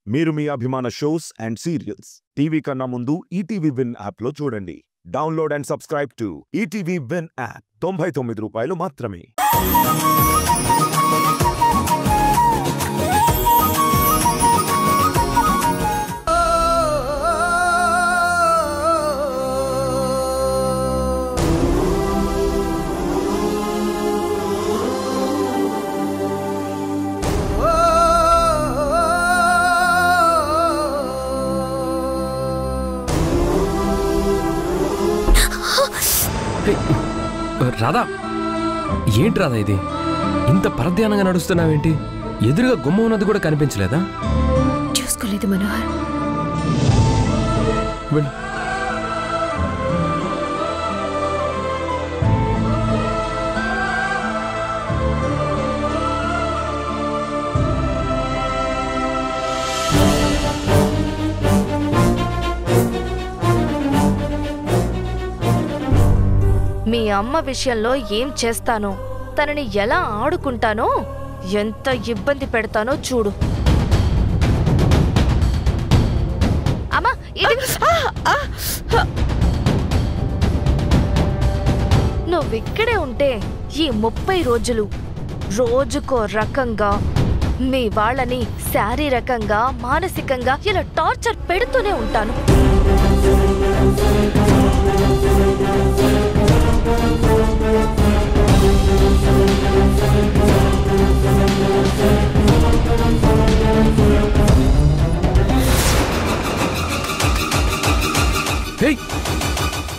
మీరు మీ అభిమాన shows and serials TV కన్నా ముందు ఈటీవీ విన్ యాప్లో చూడండి. Download and subscribe to ETV win app. 99 రూపాయలు మాత్రమే. రాధా, ఏంటి రాధా ఇది? ఇంత పరధ్యానంగా నడుస్తున్నావేంటి? ఎదురుగా గుమ్మ ఉన్నది కూడా కనిపించలేదా? చూసుకోలేదు మనోహర్. మీ అమ్మ విషయంలో ఏం చేస్తానో, తనని ఎలా ఆడుకుంటానో, ఎంత ఇబ్బంది పెడతానో చూడు. అమ్మా, నువ్విక్కడే ఉంటే ఈ 30 రోజులు రోజుకో రకంగా మీ వాళ్ళని శారీరకంగా మానసికంగా ఇలా టార్చర్ పెడుతూనే ఉంటాను.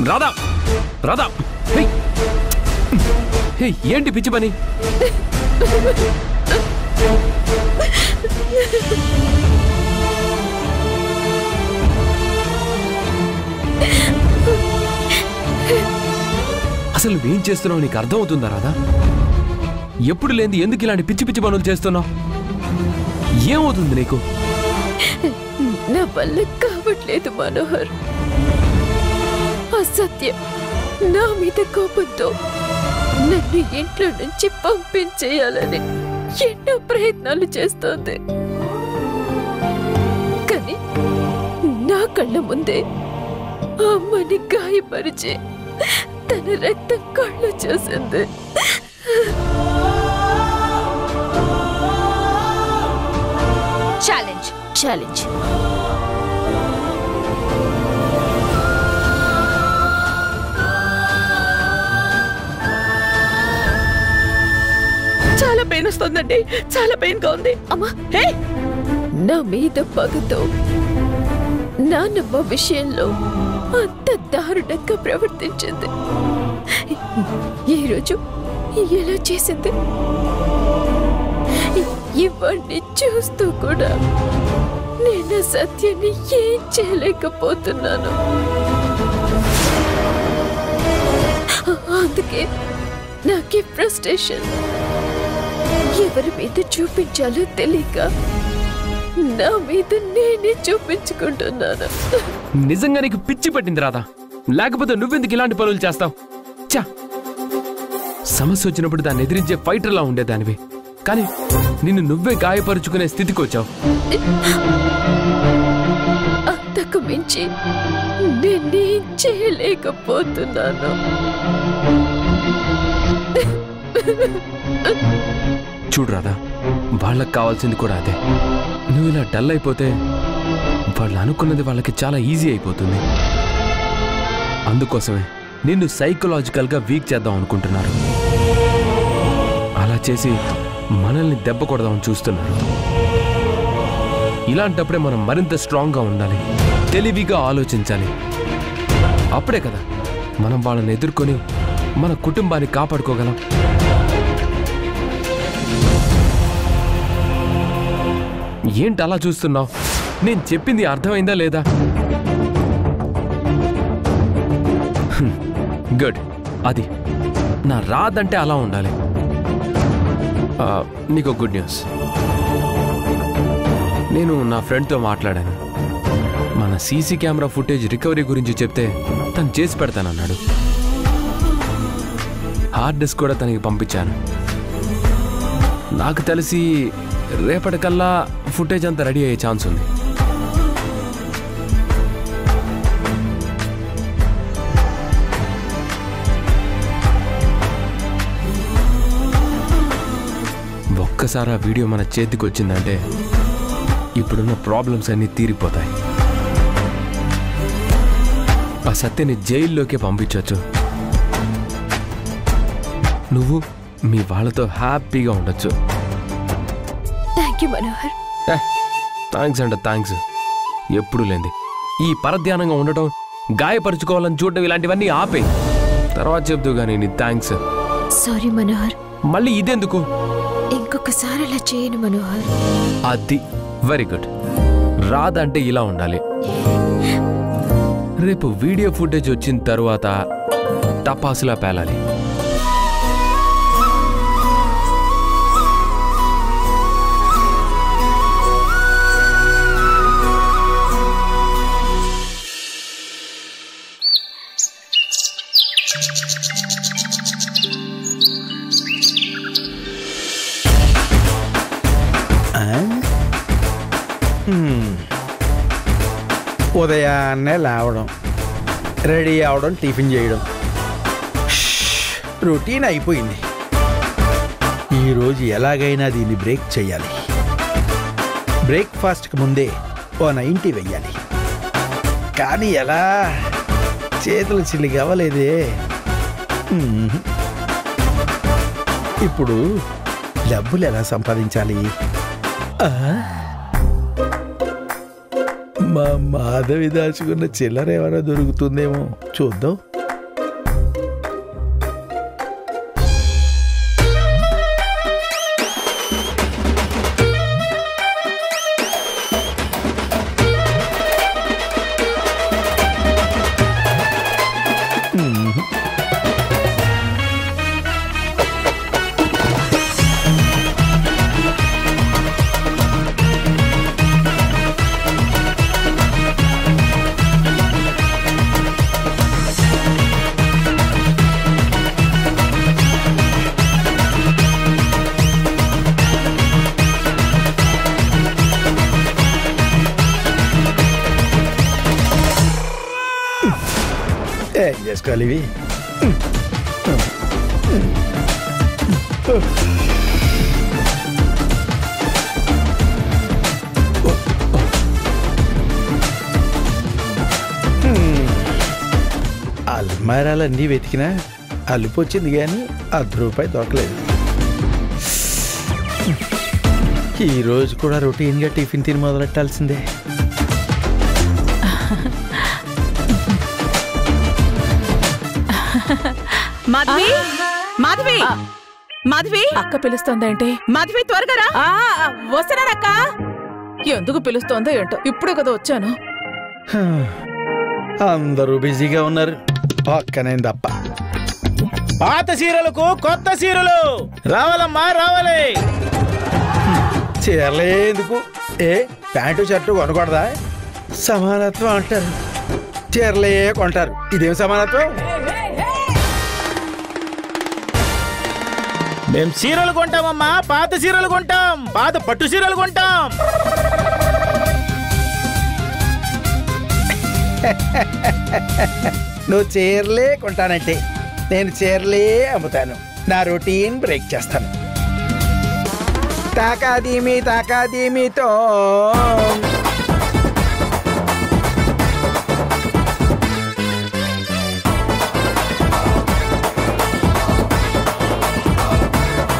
రాధా, రాధా, ఏంటి పిచ్చి పని? అసలు నువ్వేం చేస్తున్నావు నీకు అర్థమవుతుందా రాధా? ఎప్పుడు లేని ఎందుకు ఇలాంటి పిచ్చి పిచ్చి పనులు చేస్తున్నావు? ఏమవుతుంది నీకు? నా వల్ల కావట్లేదు మనోహర్. అసత్యం నా మీద కోపంతో నన్ను ఇంట్లో నుంచి పంపించేయాలని ఎన్నో ప్రయత్నాలు చేస్తోంది. కానీ నా కళ్ళ ముందే అమ్మని గాయపరిచి తన రక్తం కళ్ళు చేసింది. ఛాలెంజ్ ఛాలెంజ్ చాలా పెయిన్ వస్తుందండి, చాలా పెయిన్ గా ఉంది. అమ్మా, నా మీద పగతో నాన్నమ్మ విషయంలో అంత దారుణంగా ప్రవర్తించింది. ఈరోజు ఎలా చేసింది? ఇవన్నీ చూస్తూ కూడా నేను సత్యాన్ని ఏం చేయలేకపోతున్నాను. అందుకే నాకే ఫ్రస్ట్రేషన్. ఎవరి మీద చూపించాలో తెలియక నా మీద నేనే చూపించుకుంటున్నాను. నిజంగా నీకు పిచ్చి పట్టింది రాధా, లేకపోతే నువ్వెందుకు ఇలాంటి పనులు చేస్తావు? చా, సమస్య వచ్చినప్పుడు దాన్ని ఎదిరించే ఫైటర్లా ఉండేదానివి, కానీ నిన్ను నువ్వే గాయపరుచుకునే స్థితికి వచ్చావు. అంతకు మించి నేనేం చేయలేకపోతున్నాను. చూడు రాధా, వాళ్ళకి కావాల్సింది కూడా అదే. నువ్వు ఇలా డల్ అయిపోతే వాళ్ళు అనుకున్నది వాళ్ళకి చాలా ఈజీ అయిపోతుంది. అందుకోసమే నిన్ను సైకలాజికల్గా వీక్ చేద్దాం అనుకుంటున్నారు. అలా చేసి మనల్ని దెబ్బ కొడదామని చూస్తున్నారు. ఇలాంటప్పుడే మనం మరింత స్ట్రాంగ్గా ఉండాలి, తెలివిగా ఆలోచించాలి. అప్పుడే కదా మనం వాళ్ళని ఎదుర్కొని మన కుటుంబాన్ని కాపాడుకోగలం. ఏంటి అలా చూస్తున్నావు? నేను చెప్పింది అర్థమైందా లేదా? గుడ్, అది నా రాదంటే అలా ఉండాలి. నీకు గుడ్ న్యూస్. నేను నా ఫ్రెండ్తో మాట్లాడాను. మన సీసీ కెమెరా ఫుటేజ్ రికవరీ గురించి చెప్తే తను చేసి పెడతానన్నాడు. హార్డ్ డిస్క్ కూడా తనకి పంపించాను. నాకు తెలిసి రేపటికల్లా ఫుటేజ్ అంతా రెడీ అయ్యే ఛాన్స్ ఉంది. ఒక్కసారి ఆ వీడియో మన చేతికి వచ్చిందంటే ఇప్పుడున్న ప్రాబ్లమ్స్ అన్నీ తీరిపోతాయి. ఆ సత్యని జైల్లోకే పంపించవచ్చు. నువ్వు మీ వాళ్ళతో హ్యాపీగా ఉండొచ్చు. Thank you Manohar. థ్యాంక్స్ అంట థ్యాంక్స్ ఎప్పుడు లేంది. ఈ పరధ్యానంగా ఉండటం, గాయపరుచుకోవాలని చూడటం ఇలాంటివన్నీ ఆపే. తర్వాత చెప్తూ కానీ నీ థ్యాంక్స్. సారీ మనోహర్. మళ్ళీ ఇదెందుకు? ఇంకొకసారి అలా చేయను మనోహర్. అది వెరీ గుడ్. రాదంటే ఇలా ఉండాలి. రేపు వీడియో ఫుటేజ్ వచ్చిన తరువాత టపాసులా పేలాలి. ఉదయాన్నే లేవడం, రెడీ అవడం, టిఫిన్ చేయడం, రొటీన్ అయిపోయింది. ఈరోజు ఎలాగైనా దీన్ని బ్రేక్ చేయాలి. బ్రేక్ఫాస్ట్కి ముందే ఓ 90 వెయ్యాలి. కానీ ఎలా? చేతులు చిల్లిగా అవ్వలేదే. ఇప్పుడు డబ్బులు ఎలా సంపాదించాలి? మా మాధవి దాచుకున్న చిల్లర ఏమైనా దొరుకుతుందేమో చూద్దాం. ఏం చేసుకోవాలి ఇవి? అల్మారాలన్నీ వెతికినా అల్లుపు వచ్చింది కానీ ₹10 దొరకలేదు. ఈరోజు కూడా రొటీన్గా టిఫిన్ తిని మొదలెట్టాల్సిందే. మాధవి, మాధవి, మాధవి, అక్క పిలుస్తోందేంటి? మాధవి త్వరగా రా. వస్తున్నానక్క. ఎందుకు పిలుస్తోందో ఏంటో, ఇప్పుడు కదా వచ్చాను. అందరూ బిజీగా ఉన్నారు, పక్కనేం తప్ప. పాత చీరలకు కొత్త చీరలు రావాలమ్మా, రావాలి. చీరలే ఎందుకు? ప్యాంటు షర్టు కొనకూడదా? సమానత్వం అంటారు, చీరలే కొంటారు. ఇదేం సమానత్వం? మేం చీరలు కొంటామమ్మా, పాత చీరలు కొంటాం, పాత పట్టు చీరలు కొంటాం. నువ్వు చీరలే కొంటానంటే నేను చీరలే అమ్ముతాను. నా రొటీన్ బ్రేక్ చేస్తాను. తాకాదీమితో